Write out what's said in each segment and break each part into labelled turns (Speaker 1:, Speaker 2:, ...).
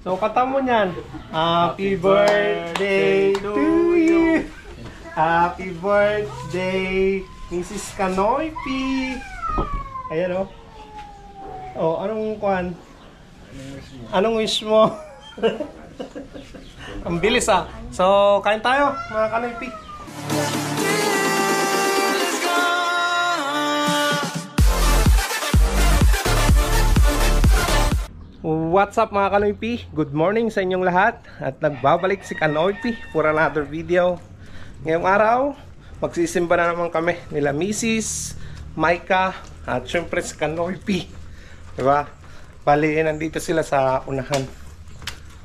Speaker 1: So, kata mo niyan. Happy birthday to you. Happy birthday, Mrs. Kanoypi. Ayan o. Oh, anong kuhan? Anong wish mo? Ang bilis ah. So, kain tayo mga Kanoypi. What's up mga Kanoypi? Good morning sa inyong lahat. At nagbabalik si Kanoypi for another video. Ngayong araw, magsisimba na naman kami nila Mrs. Maika at syempre si Kanoypi. Diba? Bali, nandito sila sa unahan.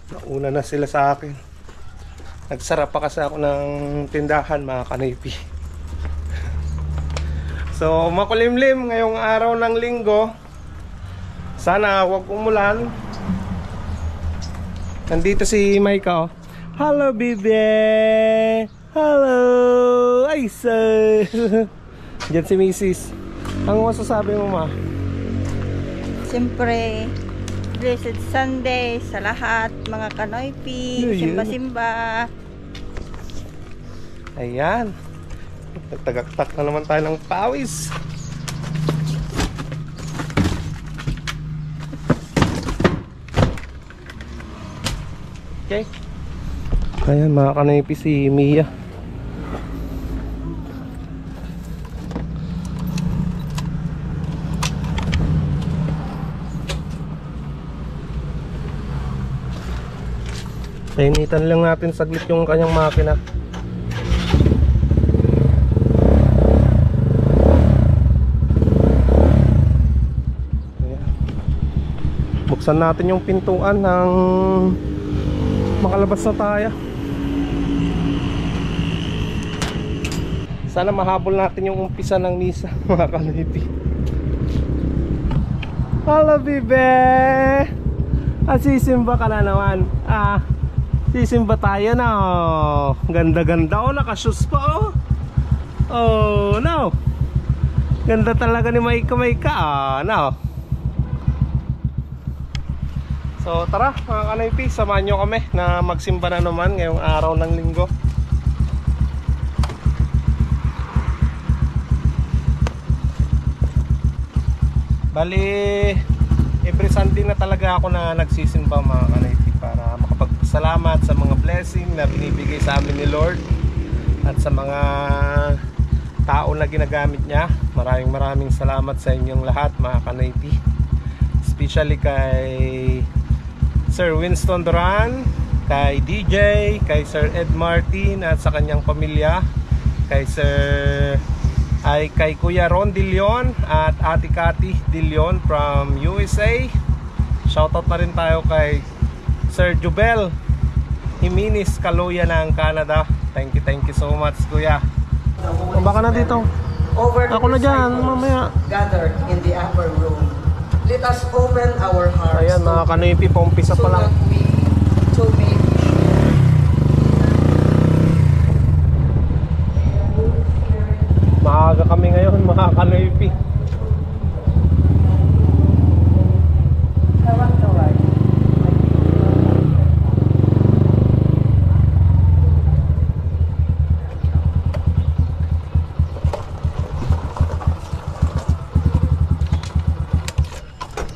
Speaker 1: Nauna na sila sa akin. Nagsara pa kasi ako ng tindahan mga Kanoypi. So, makulimlim ngayong araw ng linggo. Sana wag umulan. Nandito si Maika oh. Hello baby. Hello. Ay sir. Diyan si Mrs. Ang masasabi mo ma?
Speaker 2: Siyempre, blessed Sunday sa lahat mga Kanoypi. Simba-simba.
Speaker 1: Ayan. Nagtagaktak na naman tayo ng pawis. Okay. Ayan mga Kanoypi si Mia. Painitan lang natin saglit yung kanyang makina. Ayan. Buksan natin yung pintuan ng makalabas na tayo. Sana mahabol natin yung umpisa ng misa mga Kanoypi. Hello bebe. Sisimba ka na naman. Sisimba tayo na oh. Ganda-ganda oh. Nakashoes pa oh. Oh no. Ganda talaga ni Maika no. So tara mga Kanoypi, samahan nyo kami na magsimba na naman ngayong araw ng linggo. Bali, every Sunday na talaga ako na nagsisimba mga Kanoypi para makapagpasalamat sa mga blessing na binibigay sa amin ni Lord at sa mga tao na ginagamit niya. Maraming salamat sa inyong lahat mga Kanoypi. Especially kay Sir Winston Duran, kay DJ, kay Sir Ed Martin at sa kanyang pamilya, kay kay Kuya Ron De Leon at Ate Cathy De Leon from USA. Shoutout na rin tayo kay Sir Jubel Jimenez Kaloya ng Canada. Thank you so much Kuya. Baka na dito. Ako na dyan mamaya.
Speaker 3: Gathered in the upper room. Let us open our hearts.
Speaker 1: Ayan mga Kanoypi, paumpisa pa lang. Maaga kami ngayon mga Kanoypi.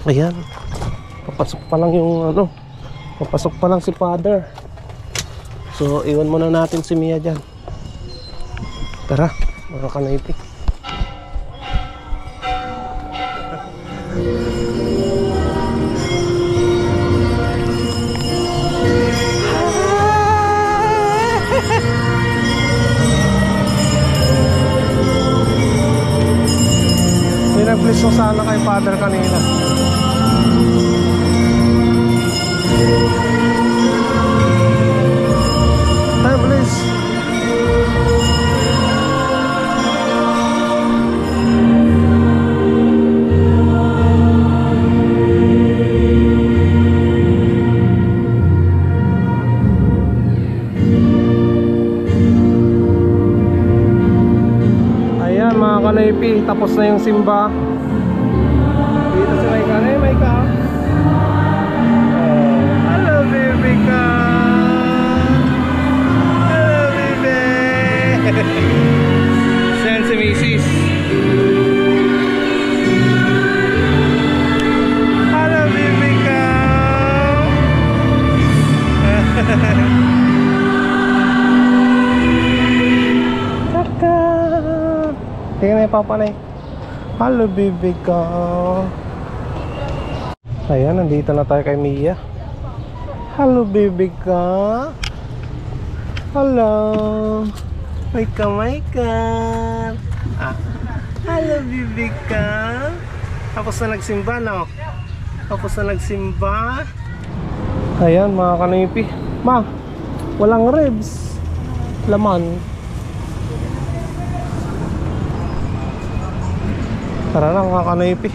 Speaker 1: Ayan, papasok pa lang yung papasok pa lang si Father. So iwan muna natin si Mia dyan. Tara mga Kanoypi. May nag-bless sana kay Father kanina. Time please. Ayan mga Kanoypi, tapos na yung simba. Dito si Maika. Hey Maika. Hello baby. Tingnan na yung papanay. Hello, baby ko. Ayan, nandito na tayo kay Mia. Hello, baby ko. Hello. Maika, maika. Hello, baby ko. Tapos na nagsimba, no? Tapos na nagsimba. Ayan, mga kanipi. Ma, walang ribs. Laman. Tara na, mga kanipi.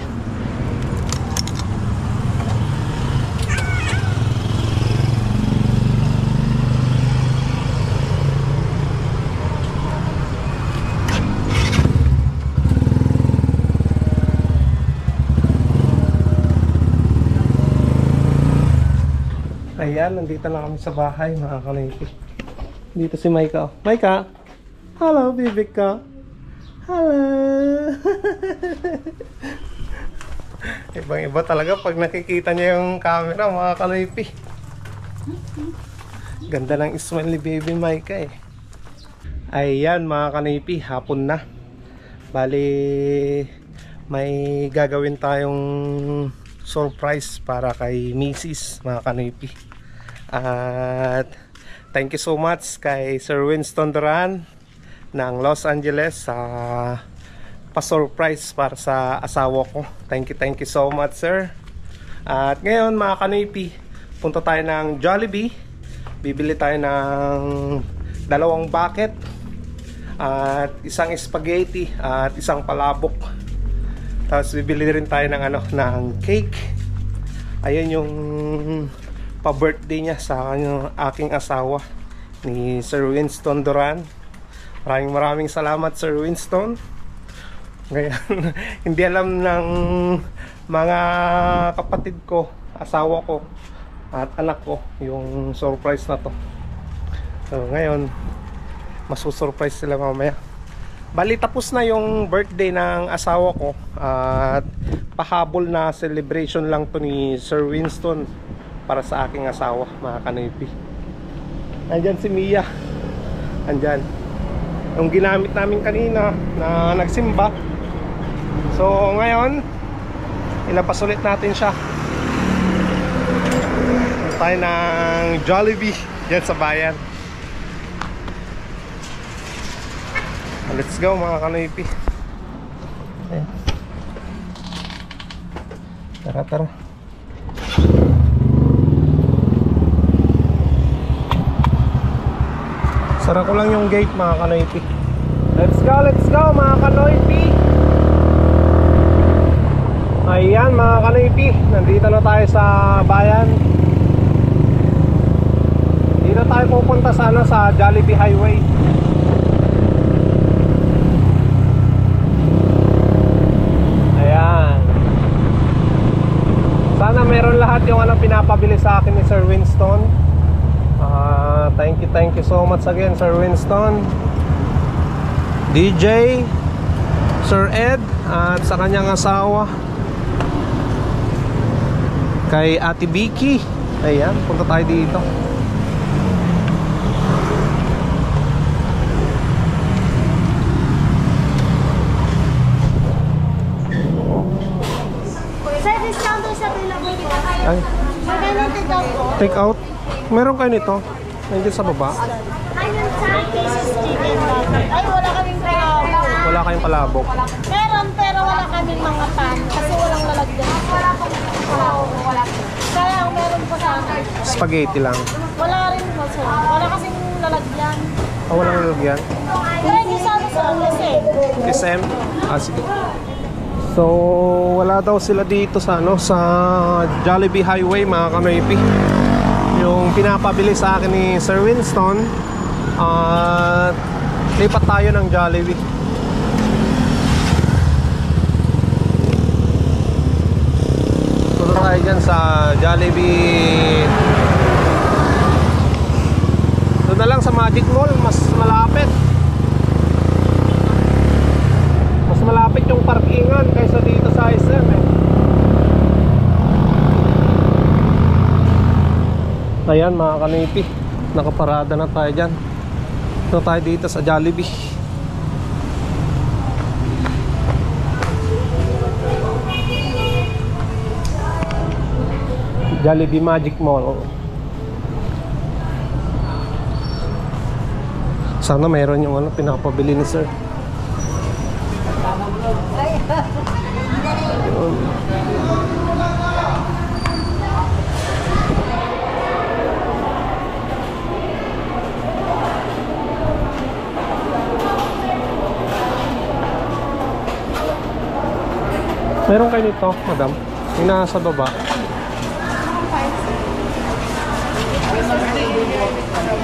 Speaker 1: Ayan, nandito na kami sa bahay, mga kanipi. Dito si Maika. Maika! Hello, baby ko. Hello! Ibang iba talaga pag nakikita niya yung camera, mga kanipi. Ganda ng smile ni baby Maika eh. Ayan, mga kanipi, hapon na. Bali, may gagawin tayong surprise para kay Mrs. mga kanipi. At thank you so much kay Sir Winston Duran ng Los Angeles sa pa-surprise para sa asawa ko. Thank you so much, sir. At ngayon, mga kanipi, punta tayo ng Jollibee. Bibili tayo ng 2 bucket at isang spaghetti at isang palabok. Tapos bibili rin tayo ng ng cake. Ayun yung pa-birthday niya sa aking asawa ni Sir Winston Duran. Maraming salamat, Sir Winston. Ngayon, hindi alam ng mga kapatid ko, asawa ko at anak ko yung surprise na to. So ngayon, masusurprise sila mamaya. Bali, tapos na yung birthday ng asawa ko at pahabol na celebration lang to ni Sir Winston para sa aking asawa, mga kanipi. Andyan si Mia. Andyan yung ginamit namin kanina na nagsimba. So ngayon, ilabas ulit natin siya. Tayo ng Jollibee dyan sa bayan. Let's go, mga kanipi. Ayan. Tara. Sara ko lang yung gate, mga kanipi. Let's go, mga kanipi. Ayan, mga kanipi, nandito na tayo sa bayan. Dito tayo pupunta sa Jollibee Highway. Ayan. Sana meron lahat yung pinapabili sa akin ni Sir Winston. Thank you so much again, Sir Winston, DJ, Sir Ed, at sa kanyang asawa, kay Ate Vicky. Ayan, punta tayo dito.
Speaker 4: Sir, discount sa available dito.
Speaker 1: Ay,
Speaker 4: Magkano take out po?
Speaker 1: take out. Meron kayo nito? Nandiyan sa baba.
Speaker 4: Ayun sa pieces chicken bucket. Ay, wala kaming palabok.
Speaker 1: Wala kayong palabok.
Speaker 4: Meron, pero wala kaming mga pan. Kasi walang lalagyan. Wala kaming wala. Kaya ang meron po sa akin.
Speaker 1: Spaghetti lang.
Speaker 4: Wala rin po, sir. Wala kasing lalagyan.
Speaker 1: Walang lalagyan.
Speaker 4: Pero hindi sa kasi.
Speaker 1: SM? Sige. So, wala daw sila dito sa sa Jollibee Highway, mga kanoypi. Yung pinapabili sa akin ni Sir Winston. At lipat tayo ng Jollibee. Punta tayo dyan sa Jollibee. Doon na lang sa Magic Mall, mas malapit. Mas malapit yung parkingan kaysa dito sa SM eh. Ayan, mga kanipi, nakaparada na tayo dyan. Ito tayo dito sa Jollibee. Jollibee Magic Mall. Sana mayroon yung ano, pinakapabili ni sir. Yun. Meron kayo nito, madam? Yung nasa baba.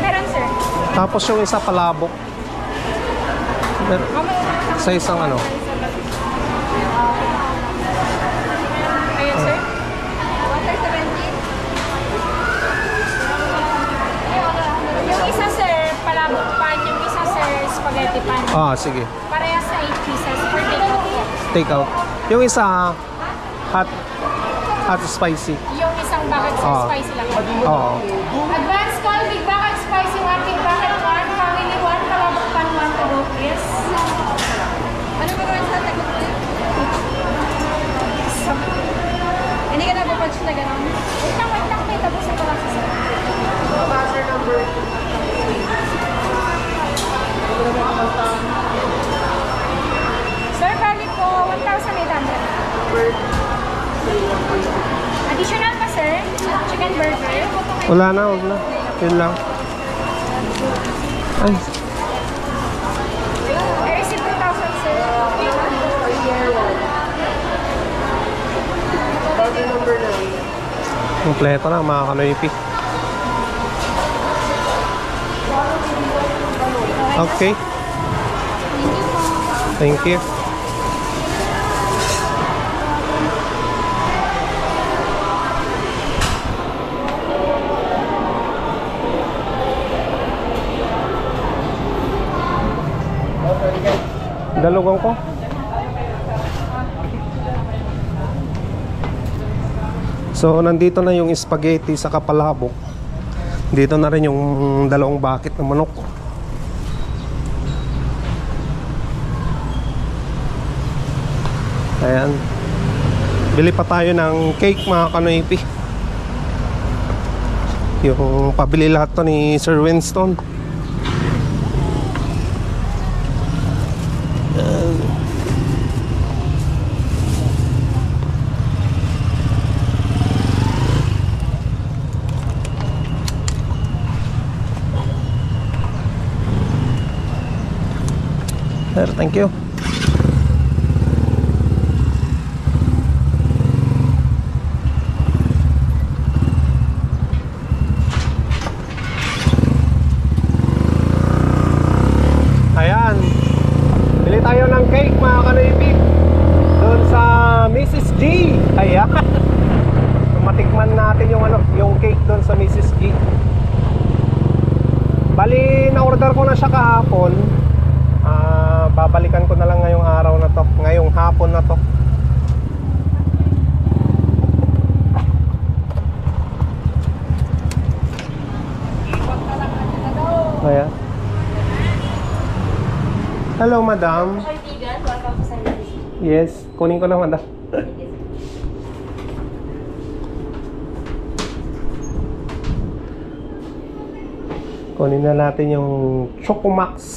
Speaker 4: Meron, sir.
Speaker 1: Tapos yung isa palabok. Sa isang ano.
Speaker 4: Ayun, sir. 170. Yung isa, sir, palabok pan. Yung isa, sir, spaghetti pan.
Speaker 1: Ah, sige.
Speaker 4: Parehas sa 8 pieces per takeout po.
Speaker 1: Take out. Yung isa hot spicy.
Speaker 4: Yung isang bucket, sir, spicy lang.
Speaker 1: Oo.
Speaker 4: Advance call, big bucket, spicy 1, big bucket 1, family 1, palabok pan 1 to go, please. Ano ba gawin sa tagot? Hindi ka nababatch na gano'n. Wait lang, may tapusin ko lang sa sir.
Speaker 3: Passer number.
Speaker 4: Sir, bali po, 1,800. Additional pa, sir? Chicken burger?
Speaker 1: Wala na, wag na. Yun lang. Ay,
Speaker 4: I receive 2,000, sir.
Speaker 3: Passer number 9.
Speaker 1: kompleto na mga kanoypi. Okay. Thank you. Dalugan ko. So nandito na yung spaghetti sa kapalabok. Dito na rin yung dalawang bucket ng manok. Ayan. Bili pa tayo ng cake mga kanoypi. Yung pabili lahat to ni Sir Winston. Sir, thank you. Ayan. Bili tayo ng cake mga kanoypi. Doon sa Mrs. G. Ayan. Matikman natin yung ano, yung cake doon sa Mrs. G. Bali, na-order ko na siya kahapon. Babalikan ko na lang ngayong araw na to, ngayong hapon na to. Ayan. Hello, madam. Yes, kunin ko lang, madam. Kunin na natin yung Chocomax.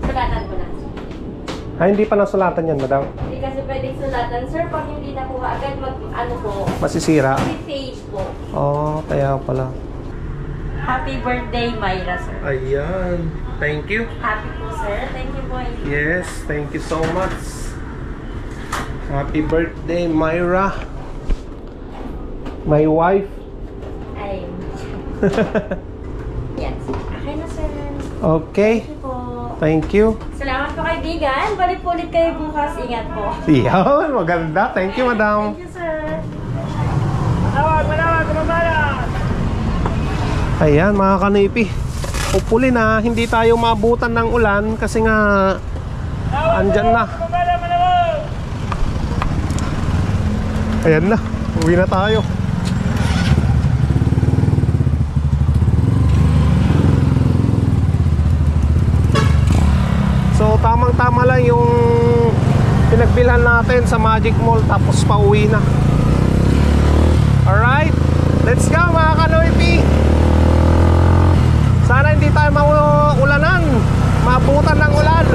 Speaker 5: Sulatan ko na.
Speaker 1: Ay, hindi pa nasulatan yan, madam.
Speaker 5: Hindi kasi pwedeng sulatan. Sir, pag hindi nakuha agad, ano po,
Speaker 1: Masisira.
Speaker 5: face po.
Speaker 1: Oh, kaya pala.
Speaker 5: Happy birthday, Myra, sir.
Speaker 1: Ayan. Thank you.
Speaker 5: Happy po, sir. Thank you po.
Speaker 1: Yes, thank you so much. Happy birthday, Myra. My wife.
Speaker 5: Ay. Yes. Okay na, sir.
Speaker 1: Okay.
Speaker 5: Thank you po.
Speaker 1: Thank you.
Speaker 5: Salamat po, kaibigan. Balik po ulit kayo bukas. Ingat po.
Speaker 1: Yan, maganda. Thank you, madam.
Speaker 5: Thank you, sir.
Speaker 1: Ayan, mga kanipi. Hopefully na hindi tayo maabutan ng ulan kasi nga andyan na. Ayan na, uwi na tayo. So tamang-tama lang yung pinagbilhan natin sa Magic Mall tapos pauwi na. Alright. Let's go mga kanoypi. Sana hindi tayo maulanan, maabutan ng ulan.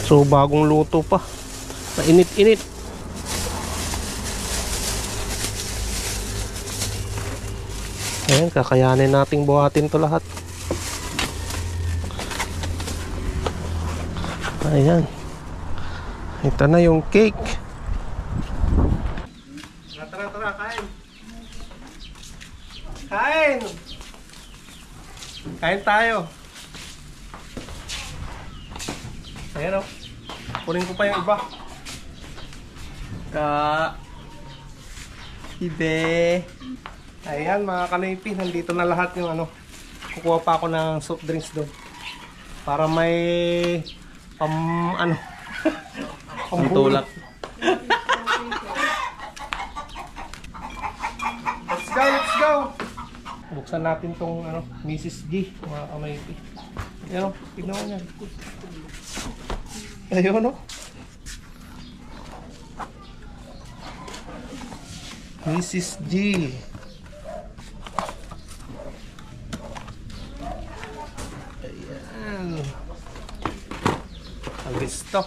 Speaker 1: So bagong luto pa, mainit-init. Ayan, kakayanin nating buhatin to lahat. Ayan, ito na yung cake. Tara, kain. Kain tayo. Ayan o, kunin ko pa yung iba. Ibe. Ayan mga kanoypi, nandito na lahat yung ano. Kukuha pa ako ng soft drinks doon para may pamtulak. Let's go. Buksan natin tong ano, Mrs. G mga kanoypi. Ayan o, tignan mo yan. Ayun o. Mrs. G. Ayan. Ang gusto.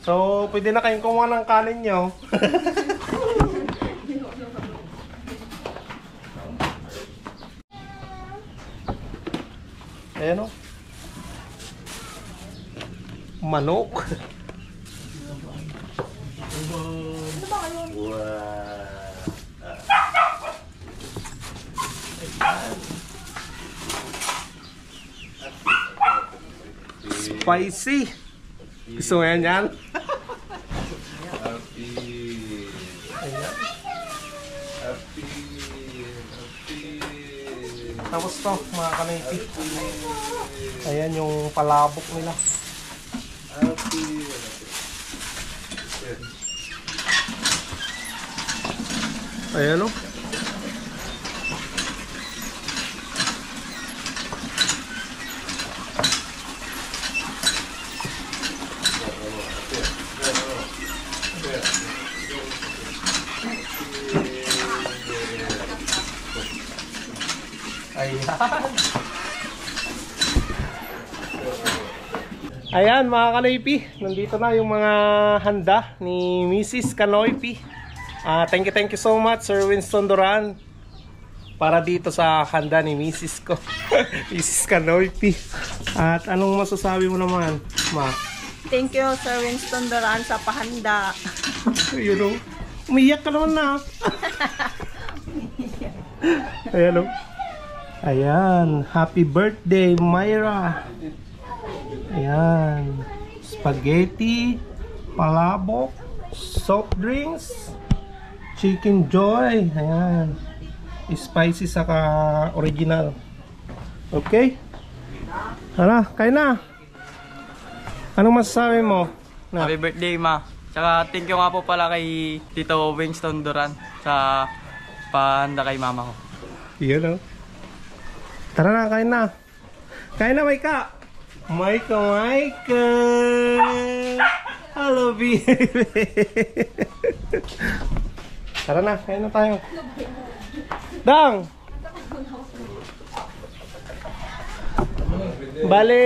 Speaker 1: So, pwede na kayong kumuha ng kanin nyo. Ayan o. Manok. Spicy. Gusto mo yan? Tapos to mga kanoypi. Ayan yung palabok nila. Ayan o. Ayan mga kanoypi, nandito na yung mga handa ni Mrs. Kanoypi. Thank you so much Sir Winston Duran para dito sa handa ni Mrs. ko. Mrs. Kanoypi. At anong masasabi mo naman, Ma?
Speaker 2: Thank you Sir Winston Duran sa pahanda.
Speaker 1: You know, umiyak ka naman na. Ayan o. Ayan, happy birthday Myra. Ayan, spaghetti, palabok, soft drinks, chicken joy. Ayan, spicy saka original. Okay? Hala, kain na. Anong masasabi mo?
Speaker 6: Happy birthday, Ma. Tsaka thank you nga po pala kay Tito Winston Duran sa pahanda kay mama ko.
Speaker 1: Yun o. Tara na, kain na. Kain na, Maika. Maika. Hello, baby. Tara na, kain na tayo. Dang! Bale,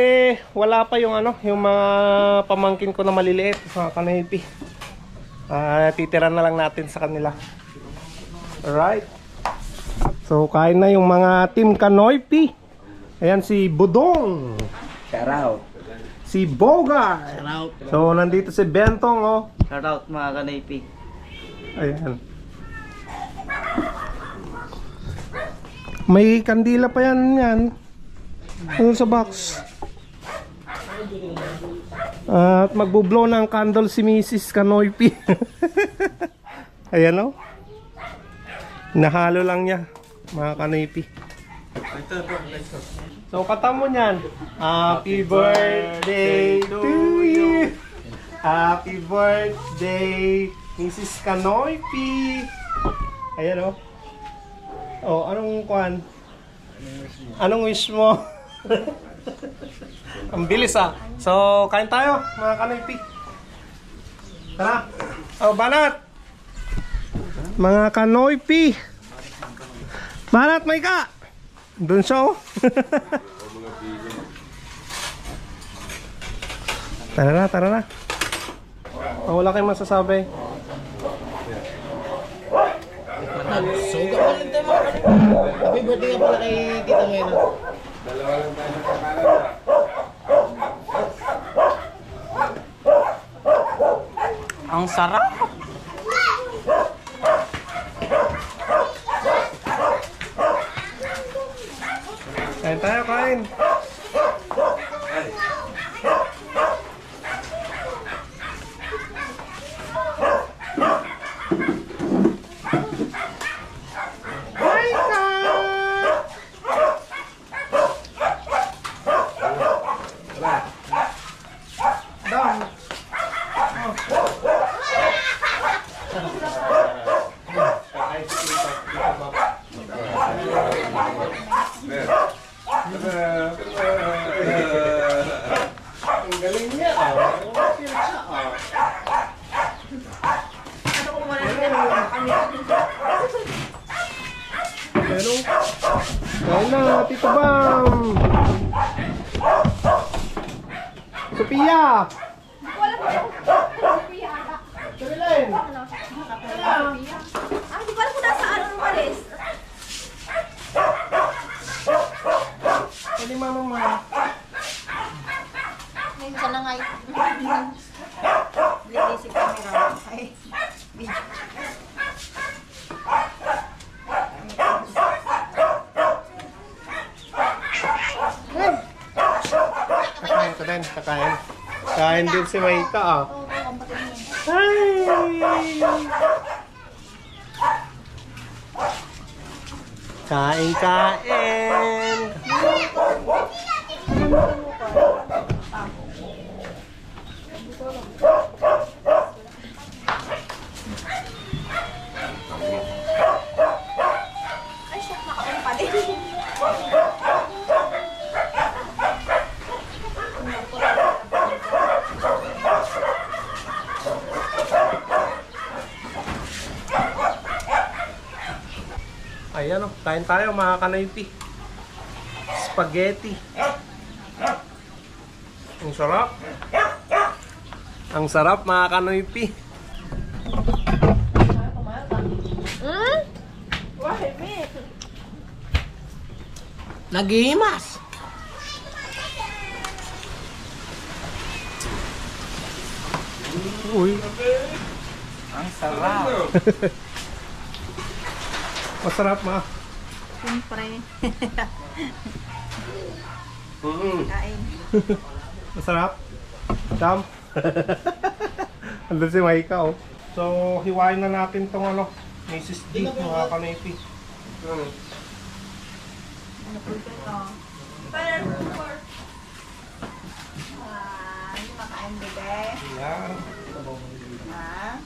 Speaker 1: wala pa yung ano, yung mga pamangkin ko na maliliit, mga kanoypi. Titira na lang natin sa kanila. Alright. So, kain na yung mga team Kanoypi. Ayan si Budong.
Speaker 6: Shout out.
Speaker 1: Si Boga.
Speaker 6: Shout out.
Speaker 1: So, nandito si Bentong, oh.
Speaker 6: Shout out mga kanaypi.
Speaker 1: Ayan. May kandila pa yan. Ano sa box? At magbo-blow ng candle si Mrs. Kanoypi. Ayan, oh. Nahalo lang niya, mga kanoypi.
Speaker 6: Ito.
Speaker 1: So, kata mo niyan. Happy birthday to you. Happy birthday, Mrs. Kanoypi. Ayan, oh. Oh, anong kuhan? Anong wish mo? Ang bilis, ah. So, kain tayo, mga Kanoypi. Tara. Oh, Banat. Mga Kanoypi. Banat, may ka. Doon siya, oh. Tara na, tara na. Oh, wala kayong masasabi.
Speaker 3: Suga pa rin tayo mga Kanoypi. Happy birthday nga pala kay Tita Mena.
Speaker 6: Ang sarap.
Speaker 1: Kain tayo, kain. Ang galing niya. Pero, kain na, Tito Bam. Sophia. Caroline.
Speaker 4: Di ba kung nasa ano umalis?
Speaker 1: Pwede mama mo.
Speaker 2: May isa na nga Hindi si camera. Ay, video.
Speaker 1: Kakain ka din, kakain. Kain din si Maika, ah. Hi! Kain, kain!
Speaker 4: Ay, siya, nakaon pa din.
Speaker 1: Ayan, oh, kain tayo mga Kanoypi. Spaghetti. Ang sarap. Ang sarap mga Kanoypi.
Speaker 3: Naghihimas.
Speaker 1: Uy,
Speaker 6: Ang sarap.
Speaker 1: masarap ma.
Speaker 2: Siyempre. Kain.
Speaker 1: Masarap. Dam. Andun si Maika, oh. So, hiwain na natin tong ano, Mrs. D, mga Kanoypi.
Speaker 2: Hindi makain, bebe.
Speaker 1: Ayan.
Speaker 2: Ha?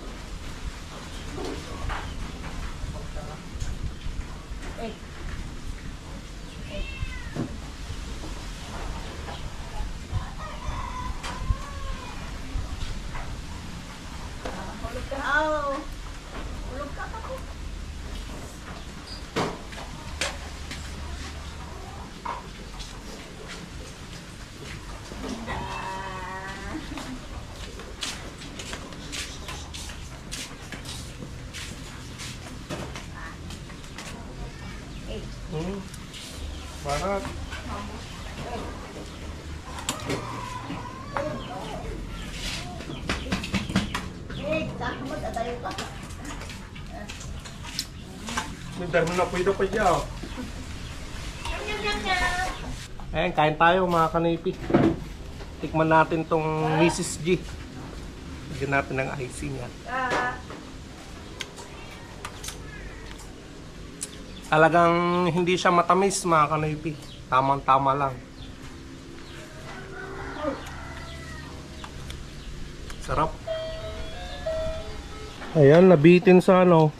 Speaker 2: Oh. Ulog ka po.
Speaker 1: Banat. Nagdar mo na po ito pa dyan. Ayan, kain tayo mga Kanoypi. Tikman natin tong Mrs. G. Lagyan natin ng icing yan. Talagang hindi siya matamis mga Kanoypi. Tamang-tama lang. Sarap. Ayan, nabitin sa ano.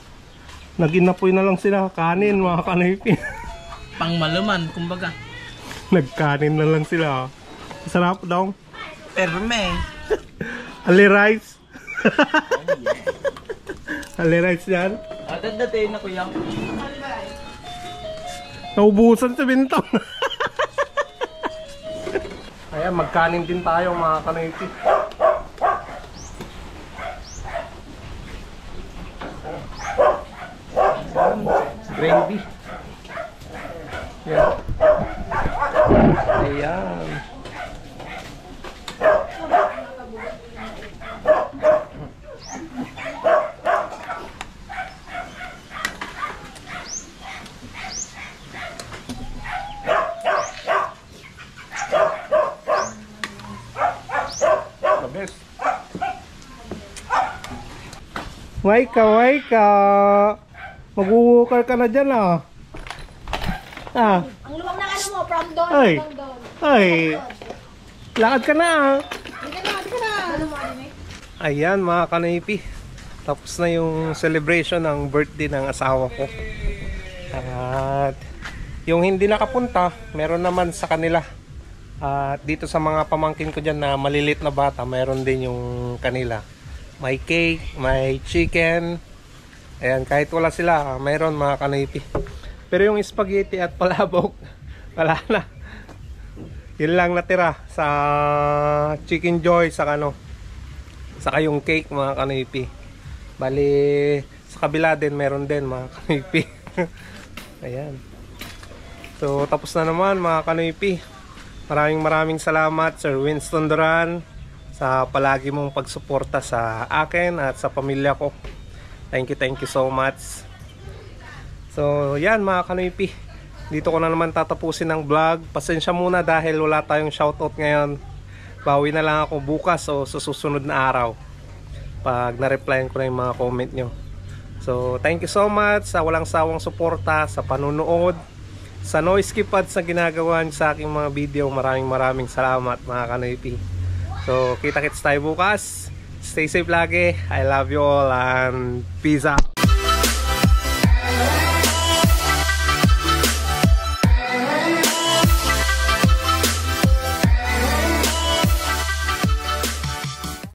Speaker 1: Nag-inapoy na lang sila. Kanin, mga kanoypi.
Speaker 3: Pang maluman, kumbaga.
Speaker 1: Nagkanin na lang sila. Sarap daw.
Speaker 3: Perme.
Speaker 1: Ali rice. Ali rice yan.
Speaker 6: Dadating na kuya.
Speaker 1: Naubusan sa bintang. Ayan, magkanin din tayo mga kanoypi. Gravy. Yan. Ayan. The best. Waika. Mag-uukar ka na dyan ah. Ah.
Speaker 4: Ang luwag na ano mo, from doon
Speaker 1: Ay.
Speaker 4: hanggang doon.
Speaker 1: Ay. Lakad ka na ah.
Speaker 4: Hindi ka na. Ano mo, Adine?
Speaker 1: Ayan mga kanoypi. Tapos na yung celebration ng birthday ng asawa ko. At yung hindi nakapunta, meron naman sa kanila. At dito sa mga pamangkin ko dyan na malilit na bata, meron din yung kanila. May cake, may chicken. Ayan, kahit wala sila, mayroon mga kanoypi. Pero yung spaghetti at palabok, wala na. Yun lang natira sa Chicken Joy, sa ano, saka yung cake mga kanoypi. Bali, sa kabila din, meron din mga kanoypi. Ayan. So, tapos na naman mga kanoypi. Maraming salamat Sir Winston Duran sa palagi mong pagsuporta sa akin at sa pamilya ko. Thank you so much. So, yan mga kanoypi. Dito ko na naman tatapusin ang vlog. Pasensya muna dahil wala tayong shoutout ngayon. Bawi na lang ako bukas o sa susunod na araw pag na-replyan ko na yung mga comment nyo. So, thank you so much sa walang sawang suporta, sa panunood, sa noise keypad sa ginagawa nyo sa aking mga video. Maraming salamat mga kanoypi. So, kita-kits tayo bukas. Stay safe lagi. I love you all and peace out.